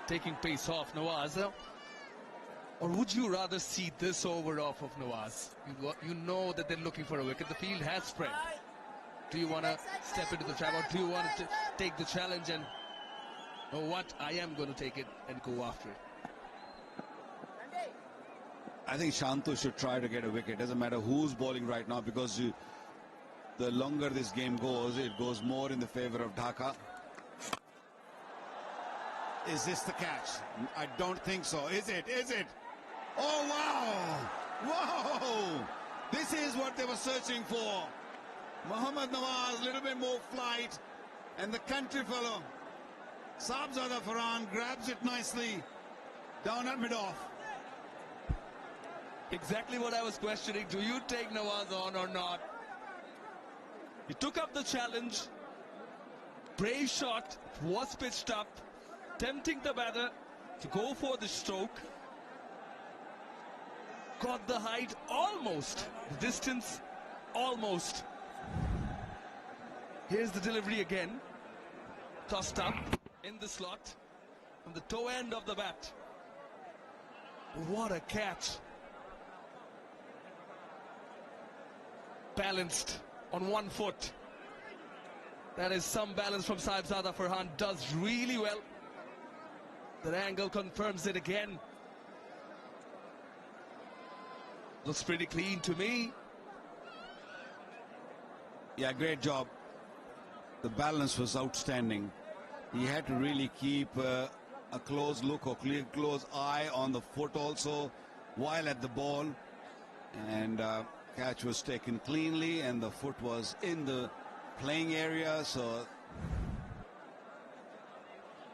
Taking pace off Nawaz. Or would you rather see this over off of Nawaz? You know that they're looking for a wicket. The field has spread. Do you want to step into the trap, or do you want to take the challenge and, you know what, I am going to take it and go after it? I think Shantu should try to get a wicket. Doesn't matter who's bowling right now, because the longer this game goes, it goes more in the favor of Dhaka. Is this the catch? I don't think so. Is it? Is it? Oh, wow! Whoa! This is what they were searching for. Mohammad Nawaz, a little bit more flight, and the country fellow, Sabzada Farhan, grabs it nicely down at mid-off. Exactly what I was questioning. Do you take Nawaz on or not? He took up the challenge. Brave shot. Was pitched up. Tempting the batter to go for the stroke. Got the height almost. The distance almost. Here's the delivery again. Tossed up in the slot from the toe end of the bat. What a catch. Balanced on 1 foot. That is some balance from Saibzada Farhan. Does really well. That angle confirms it again. Looks pretty clean to me. Yeah, great job. The balance was outstanding. He had to really keep a close look or close eye on the foot also while at the ball. And catch was taken cleanly and the foot was in the playing area. So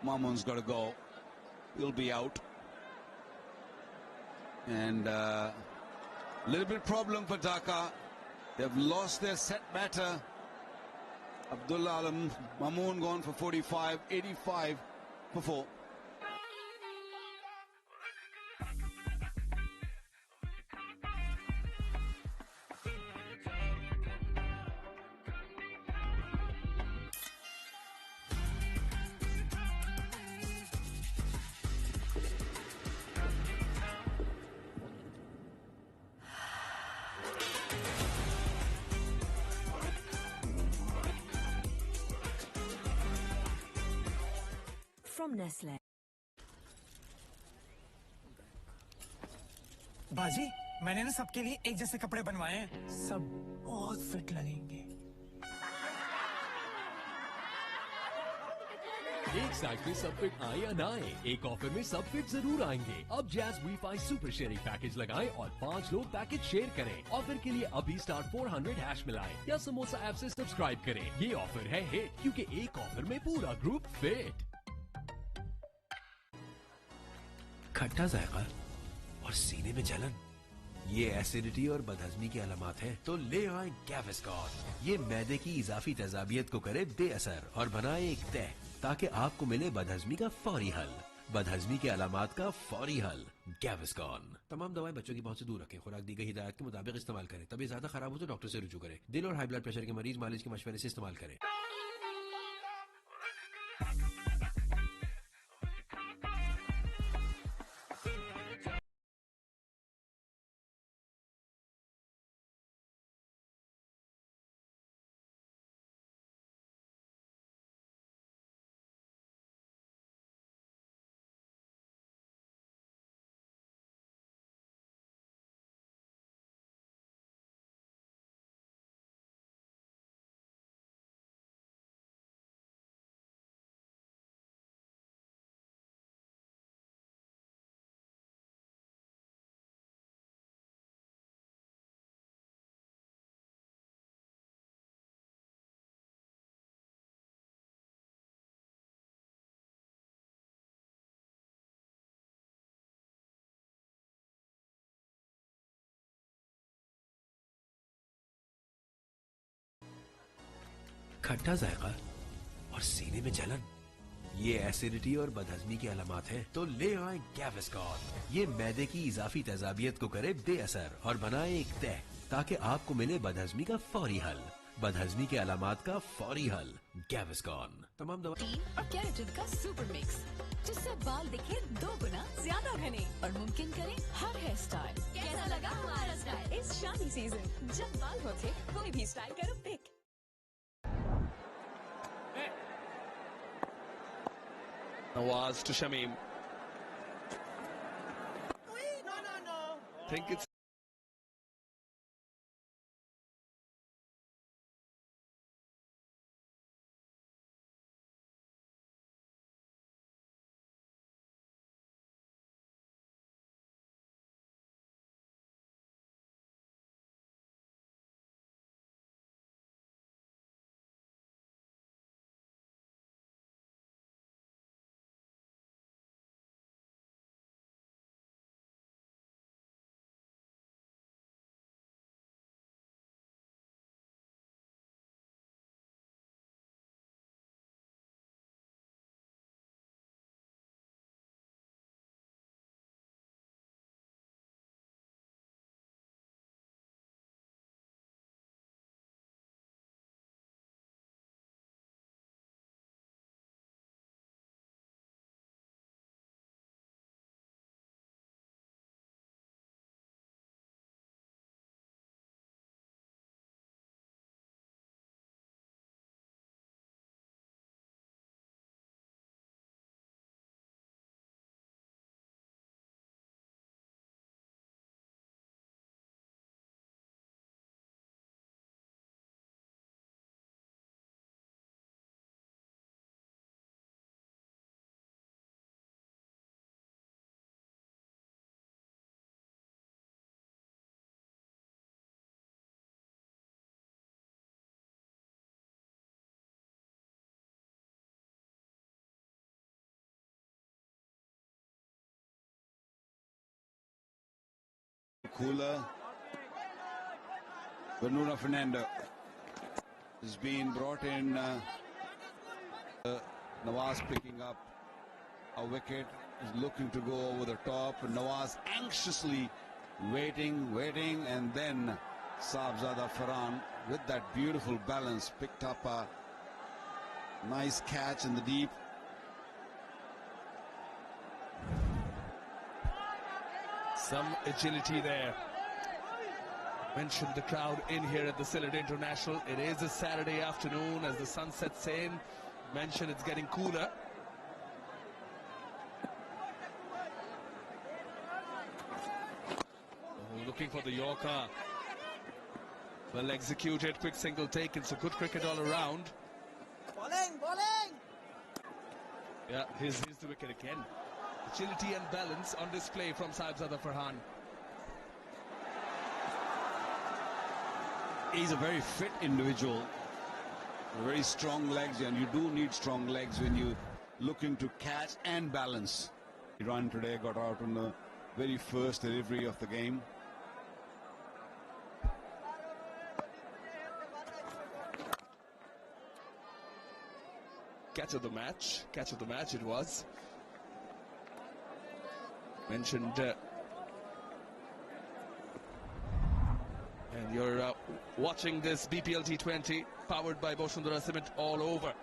Mamun's got to go. He'll be out. And a little bit problem for Dhaka. They've lost their set batter. Abdullah Alam Mamoon gone for 45, 85 for 4. From Nestle. बाजी, मैंने ना सबके लिए एक जैसे कपड़े बनवाए हैं। सब बहुत फिट लगेंगे। एक साइड में सब फिट आए या ना आए, एक ऑफर में सब फिट जरूर आएंगे। अब जैज वी5 सुपर शेयरिंग पैकेज लगाएं और 5 लोग पैकेज शेयर करें। ऑफर के लिए अभी स्टार 400 हैश मिलाएं या समोसा ऐप से सब्सक्राइब करें। ये ऑफर है हिट क्योंकि एक ऑफर में पूरा ग्रुप फिट। खट्टा जायका और सीने में जलन, ये एसिडिटी और बदहजमी की अलामत है। तो ले आए गैविस्कॉन। ये मैदे की इजाफी तेजाबियत को करे बेअसर और बनाए एक तह ताकि आपको मिले बदहजमी का फौरी हल। बदहजमी के अलामत का फौरी हल। गैविस्कॉन। तमाम दवाएं बच्चों की पहुंच से दूर रखें। खुराक दी गई हिदायत के मुताबिक इस्तेमाल करें। तबीयत ज्यादा खराब हो तो डॉक्टर से रुजू करें। दिल और हाई ब्लड प्रेशर के मरीज मालिश के मशवरे से इस्तेमाल करें। खट्टा जायका और सीने में जलन, ये एसिडिटी और बदहजमी की अलामत है। तो ले आए गैविस्कॉन। ये मैदे की इजाफी तेजाबियत को करे बेअसर और बनाए एक तह ताकि आपको मिले बदहजमी का फौरी हल। बदहजमी के अलामत का फौरी हल। गैविस्कॉन। तमाम दवा और केराटिन का सुपर मिक्स, जिससे बाल दिखे 2 गुना ज्यादा घने और मुमकिन करे हर हेयर स्टाइल। कैसा लगा हमारा स्टाइल इस शादी सीजन? जब बाल होते कोई भी स्टाइल करो pick. Nawaz to Shamim. Think it's cooler. Bernardo Fernando has been brought in. Nawaz picking up a wicket, is looking to go over the top. Nawaz anxiously waiting, and then Saabzada Farhan with that beautiful balance picked up a nice catch in the deep. Some agility there. Mentioned the crowd in here at the Sylhet International. It is a Saturday afternoon as the sun sets in. Mentioned it's getting cooler. Oh, looking for the Yorker. Well executed, quick single taken. It's a good cricket all around. Bowling! Yeah, here's the wicket again. Agility and balance on display from Saibzada Farhan. He's a very fit individual, very strong legs, and you do need strong legs when you're looking to catch and balance. He ran today, got out on the very first delivery of the game. Catch of the match it was. Mentioned and you're watching this BPL T20 powered by Bosundara Cement all over.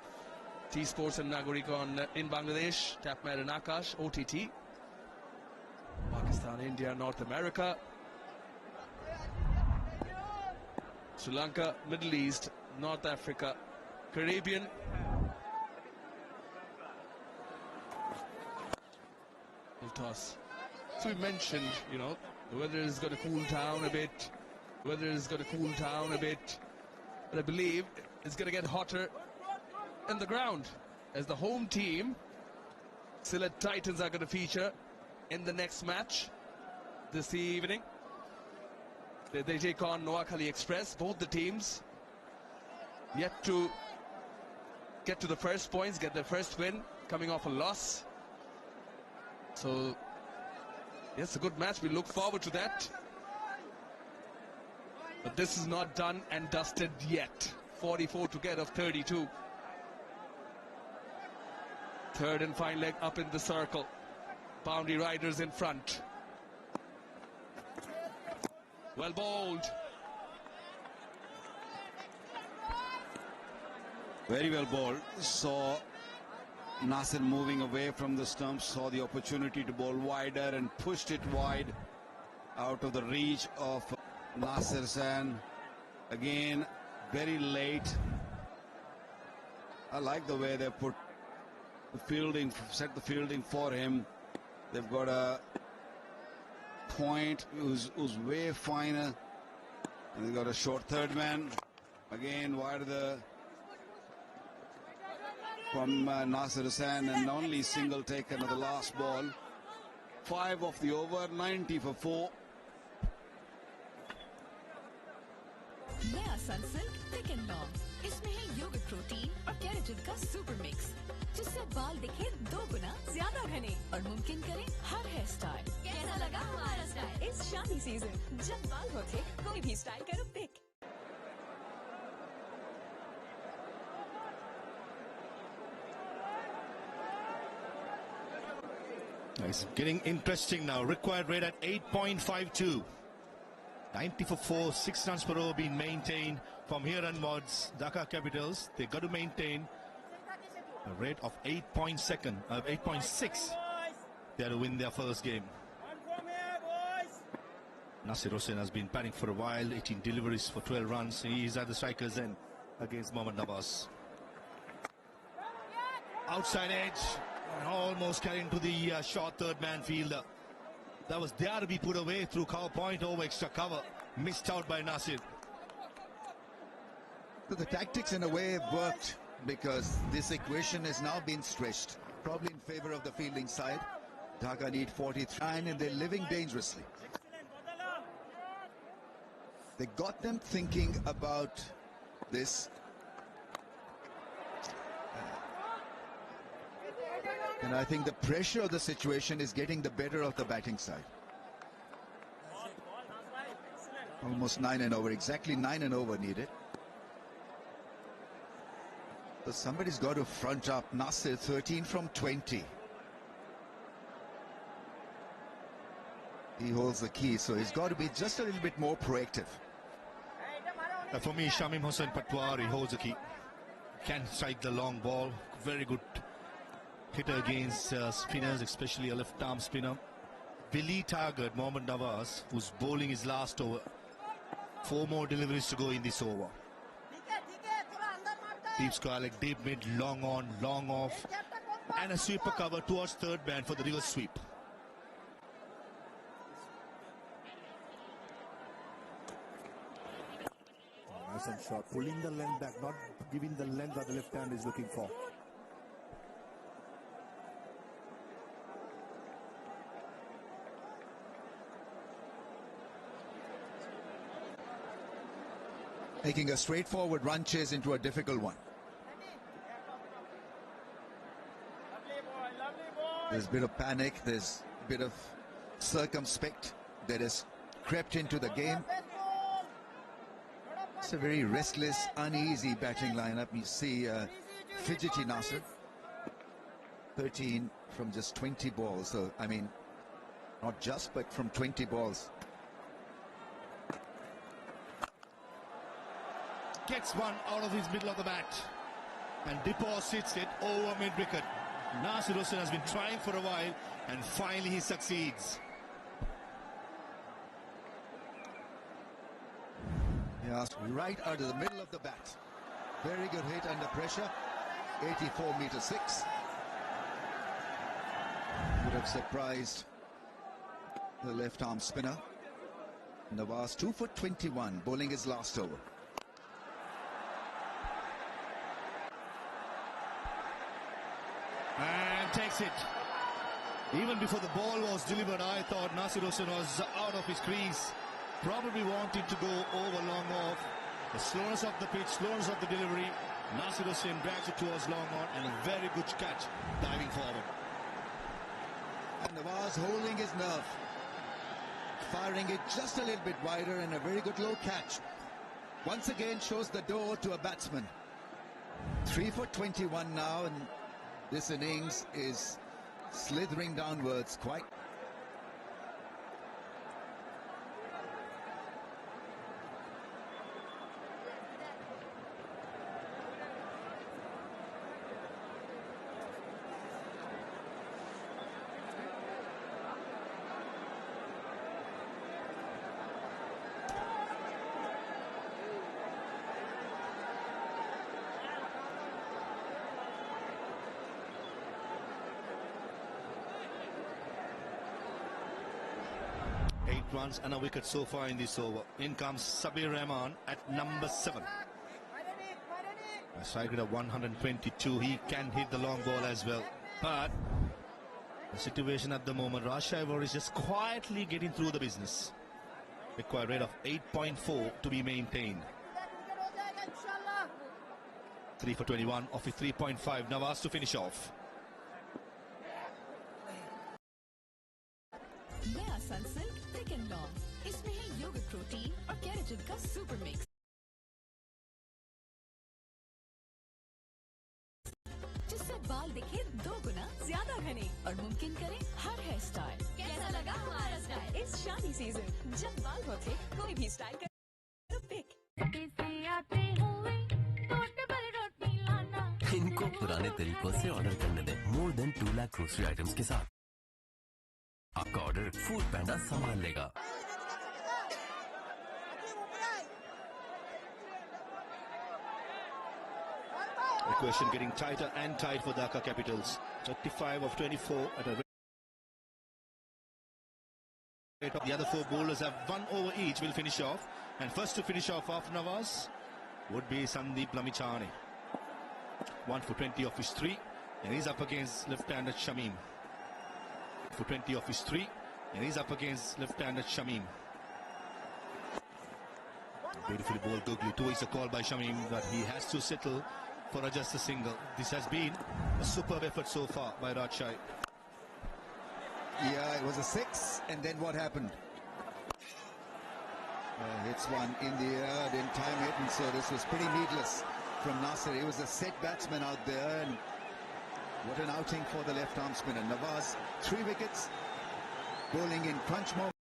T-Sports and Nagorik in Bangladesh, Tapmer and Akash, OTT. Pakistan, India, North America. Sri Lanka, Middle East, North Africa, Caribbean. Toss. So we mentioned, the weather is going to cool down a bit. But I believe it's going to get hotter in the ground as the home team, Sylhet Titans, are going to feature in the next match this evening. They take on Noakhali Express. Both the teams yet to get to the first points, get their first win, coming off a loss. So, yes, a good match. We look forward to that. But this is not done and dusted yet. 44 to get of 32. Third and final leg up in the circle. Boundary riders in front. Well bowled. Very well bowled. Saw Nasir moving away from the stumps, saw the opportunity to bowl wider and pushed it wide out of the reach of Nasir San. Again, very late. I like the way they put the fielding, set the fielding for him. They've got a point who's way finer. And they've got a short third man. Again, wide from Nasir Hussain, and only single taken of the last ball. 5 of the over, 90 for 4. नया Sunsilk thick and long, इसमें है yogurt protein और keratin का super mix, जिससे बाल दिखे 2 गुना ज्यादा घने और मुमकिन करे हर हेयर स्टाइल। कैसा लगा हमारा स्टाइल इस शादी सीजन? जब बाल हो थिक, कोई भी स्टाइल करो pick. It's getting interesting now. Required rate at 8.52. 90 for 4, 6 runs per over being maintained from here onwards. Dhaka Capitals, they got to maintain a rate of 8.6. They have to win their first game. Nasir Hussain has been batting for a while. 18 deliveries for 12 runs. He is at the striker's end against Mohammad Nawaz. Outside edge. Almost carrying to the short third man fielder. That was there to be put away through cover point over extra cover. Missed out by Nasir. So the tactics in a way worked, because this equation has now been stretched, probably in favor of the fielding side. Dhaka need 43 and they're living dangerously. They got them thinking about this. And I think the pressure of the situation is getting the better of the batting side. Almost 9 and over, exactly 9 and over needed. So somebody's got to front up. Nasir 13 from 20. He holds the key, so he's got to be just a little bit more proactive. For me, Shamim Hossain Patwari holds the key. Can strike the long ball. Very good hitter against spinners, especially a left-arm spinner. Billy target Mohammad Nawaz, who's bowling his last over. 4 more deliveries to go in this over. Deep square leg, deep mid, long on, long off, and a sweeper cover towards third man for the reverse sweep. Nice and short, pulling the length back, not giving the length that the left hand is looking for. Making a straightforward run chase into a difficult one. There's a bit of panic, there's a bit of circumspect that has crept into the game. It's a very restless, uneasy batting lineup. You see fidgety Nasir. 13 from just 20 balls. So, I mean, not just, but from 20 balls. Gets one out of his middle of the bat and deposits it over mid-wicket. Nasir Hossain has been trying for a while and finally he succeeds. Yes, right out of the middle of the bat. Very good hit under pressure. 84 meter 6. Would have surprised the left arm spinner. Nawaz 2 for 21, bowling his last over. And takes it. Even before the ball was delivered, I thought Nasir Hossain was out of his crease. Probably wanted to go over long off. The slowness of the pitch, slowness of the delivery. Nasir Hossain drags it towards long on and a very good catch diving forward. And Nawaz holding his nerve. Firing it just a little bit wider and a very good low catch. Once again shows the door to a batsman. 3 for 21 now, and this innings is slithering downwards quite. Runs and a wicket so far in this over. In comes Sabir Rahman at number 7. A strike rate of 122. He can hit the long ball as well. But the situation at the moment, Rajshahi Warriors is just quietly getting through the business. Required rate of 8.4 to be maintained. 3 for 21 of his 3.5. Nawaz to finish off. नया Sunsilk thick and long, इसमें है yogurt protein और keratin का super mix, जिससे बाल दिखे 2 गुना ज्यादा घने और मुमकिन करे हर हेयर स्टाइल। कैसा लगा हमारा स्टाइल इस शादी सीजन? जब बाल हो थे कोई भी स्टाइल कर पिक। इनको पुराने तरीकों से ऑर्डर करने दें। More than 2 lakh grocery items के साथ आपका ऑर्डर फूड पैंडा संभाल लेगा। Equation getting tighter and tight for Dhaka Capitals. 35 of 24 at a rate of the other 4 bowlers have 1 over each. Will finish off, and first to finish off after Nawaz would be Sandeep Lamichhane. 1 for 20 of his 3, and he's up against left-handed Shamim. For 20 of his 3, and he's up against left-handed Shamim. Beautifully bowled Googly. 2 is a call by Shamim, but he has to settle for just a single. This has been a superb effort so far by Rajshahi. Yeah, it was a 6, and then what happened? Hits one in the air, didn't time it, and so this was pretty needless from Nasser. He was a set batsman out there, and what an outing for the left-arm spinner. Nawaz, 3 wickets, bowling in crunch mode.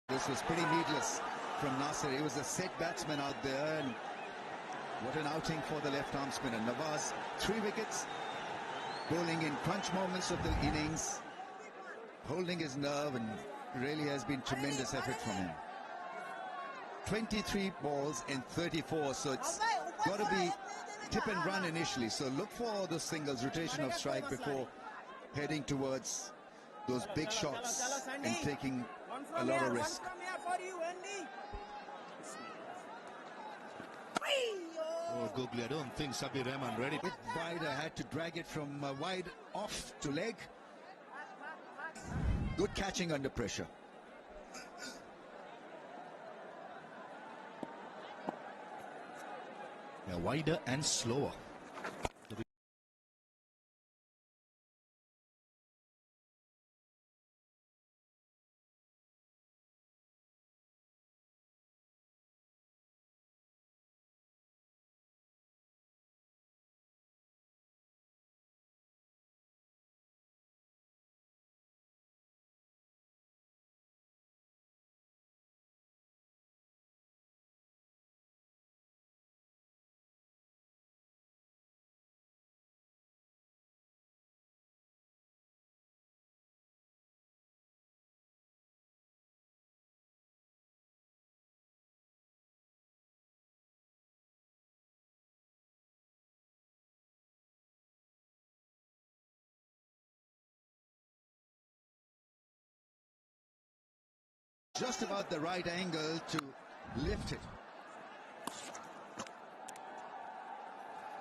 This was pretty needless from Nasser. He was a set batsman out there, and what an outing for the left-arm spinner. Nawaz, 3 wickets, bowling in crunch moments of the innings, holding his nerve, and really has been tremendous effort from him. 23 balls and 34, so it's got to be tip and run initially. So look for those singles, rotation of strike before heading towards those big shots and taking a lot of risk. Oh, Googly, I don't think Sabir Rahman ready. Bit wide, I had to drag it from wide off to leg. Good catching under pressure. Yeah, wider and slower. Just about the right angle to lift it.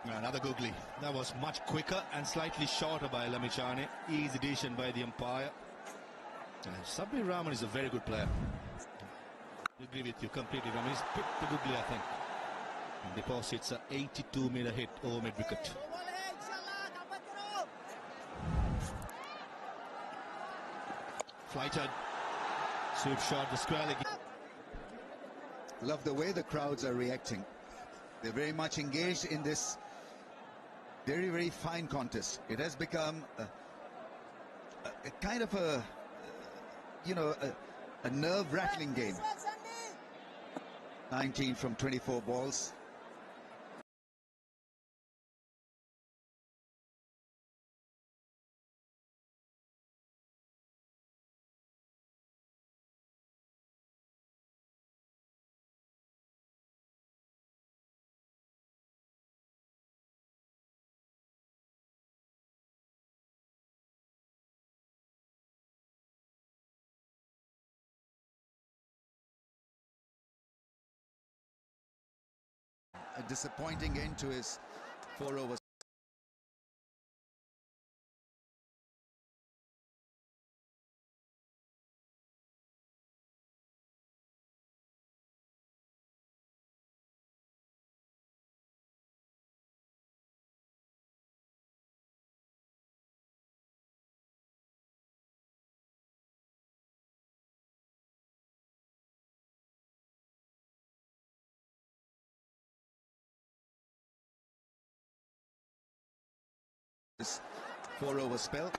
Another googly. That was much quicker and slightly shorter by Lamichhane. Easy decision by the umpire. Sabir Rahman is a very good player. I agree with you completely. Rahman is picked the googly, I think. And deposits a 82-meter hit over mid-wicket. Flighted. Sweep shot, the square leg. Love the way the crowds are reacting. They're very much engaged in this very, very fine contest. It has become a kind of a, you know, a nerve-rattling game. 19 from 24 balls. A disappointing end to his 4 overs. This 4-over spell.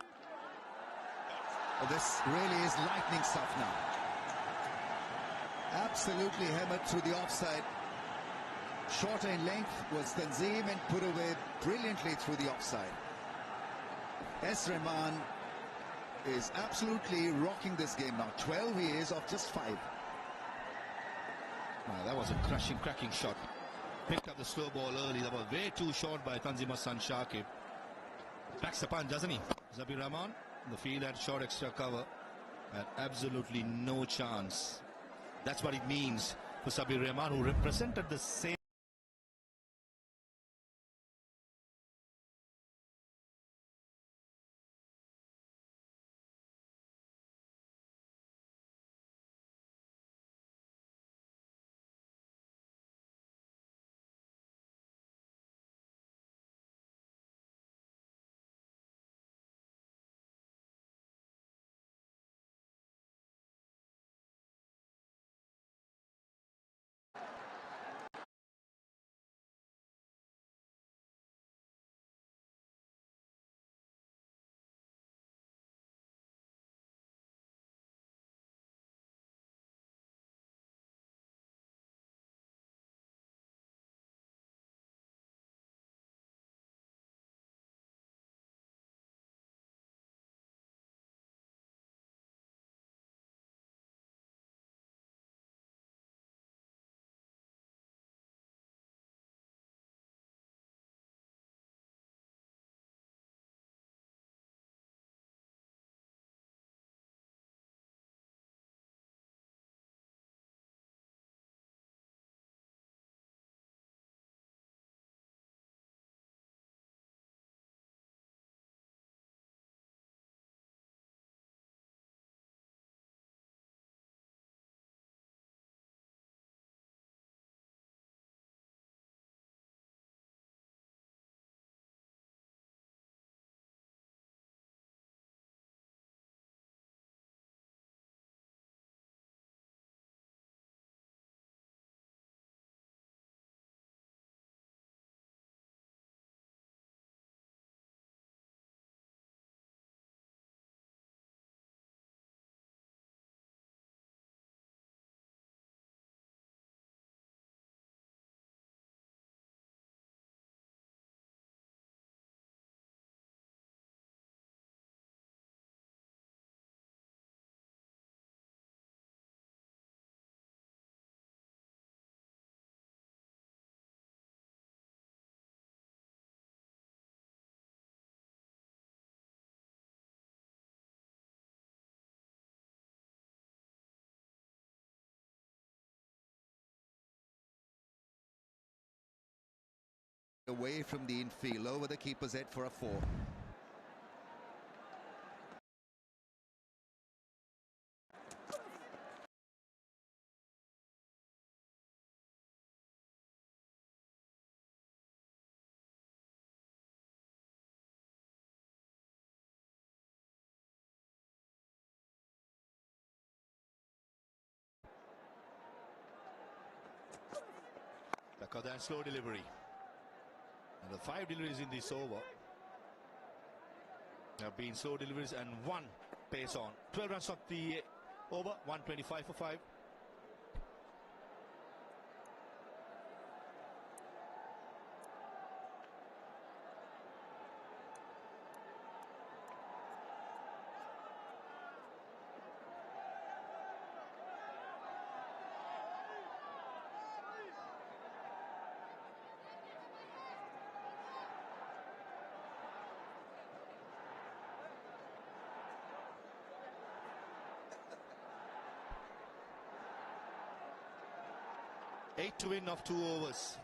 Oh, this really is lightning stuff now. Absolutely hammered through the offside. Shorter in length was Tanzeem and put away brilliantly through the offside. S. Rahman is absolutely rocking this game now. 12 he is off just 5. That was a cracking shot. Picked up the slow ball early. That was way too short by Tanzeem Hassan Shakib. Backs the punch, doesn't he? Sabir Rahman. The field had short extra cover. Had absolutely no chance. That's what it means for Sabir Rahman, who represented the same. Away from the infield, over the keeper's head for a 4. Dhaka and slow delivery. And the 5 deliveries in this over. There have been slow deliveries and 1 pace on. 12 runs off the over, 125 for 5. Eight to win of 2 overs.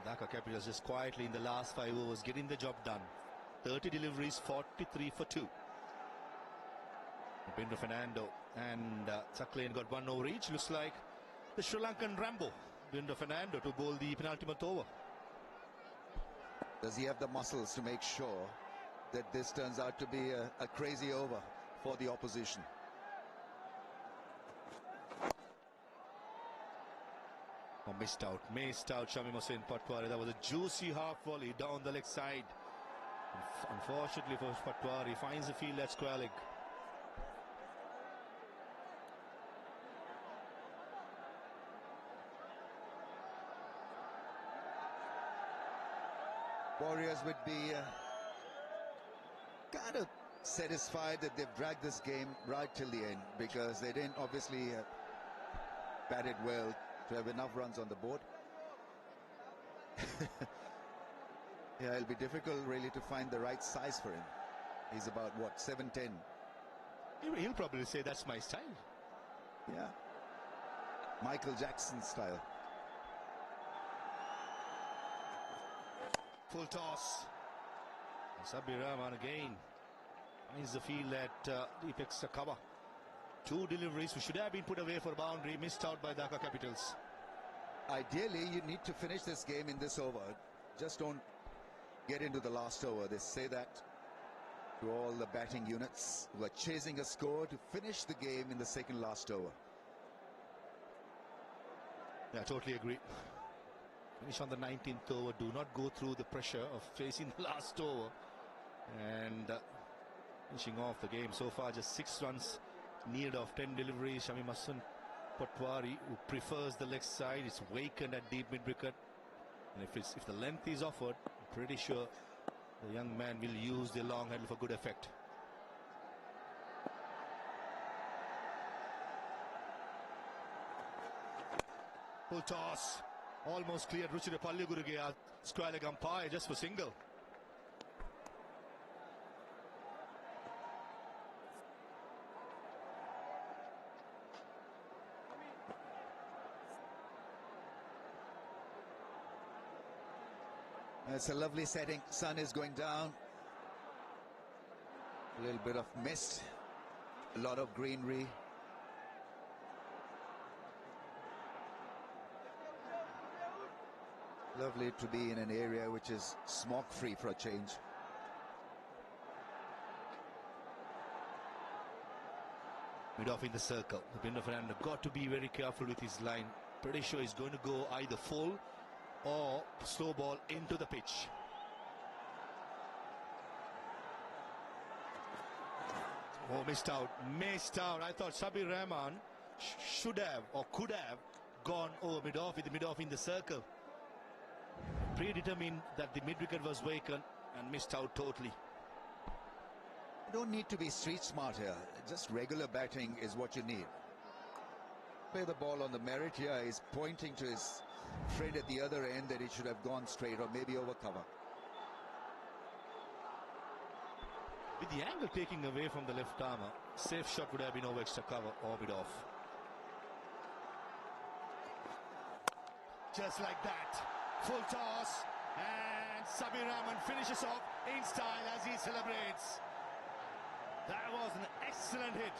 The Dhaka Capitals just quietly in the last 5 overs getting the job done. 30 deliveries, 43 for 2. Binder Fernando and Sakleen got 1 over each. Looks like the Sri Lankan Rambo, Binder Fernando, to bowl the penultimate over. Does he have the muscles to make sure that this turns out to be a crazy over for the opposition? Oh, missed out Shamim Hossain Patwari. That was a juicy half volley down the leg side. Unfortunately for Patwari, he finds the field at square leg. Warriors would be kind of satisfied that they've dragged this game right till the end, because they didn't obviously bat it well to have enough runs on the board. Yeah, it'll be difficult really to find the right size for him. He's about, what, 7'10"? He'll probably say that's my style. Yeah. Michael Jackson style. Full toss. Sabir Rahman again finds the field at deep extra cover. 2 deliveries which should have been put away for boundary, missed out by Dhaka Capitals. Ideally, you need to finish this game in this over. Just don't get into the last over. They say that to all the batting units who are chasing a score, to finish the game in the second last over. Yeah, I totally agree. Finish on the 19th over. Do not go through the pressure of facing the last over and finishing off the game. So far, just 6 runs needed of 10 deliveries. Shamim Hassan Patwari, who prefers the leg side, is vacant at deep mid-wicket. And if the length is offered, I'm pretty sure the young man will use the long handle for good effect. Full toss. Almost cleared. Ruchira Palli Gurugaya. Square leg umpire just for single. It's a lovely setting. Sun is going down. A little bit of mist. A lot of greenery. Lovely to be in an area which is smog-free for a change. Mid-off in the circle. The Binder Fernando got to be very careful with his line. Pretty sure he's going to go either full or slow ball into the pitch. Oh, missed out. I thought Sabir Rahman should have or could have gone over mid-off with the mid-off in the circle. Predetermined that the mid-wicket was vacant and missed out totally. You don't need to be street smart here. Just regular batting is what you need. Play the ball on the merit here. He's pointing to his friend at the other end that he should have gone straight or maybe over cover. With the angle taking away from the left armour, safe shot would have been over extra cover or mid-off. Just like that. Full toss, and Sabir Rahman finishes off in style as he celebrates. That was an excellent hit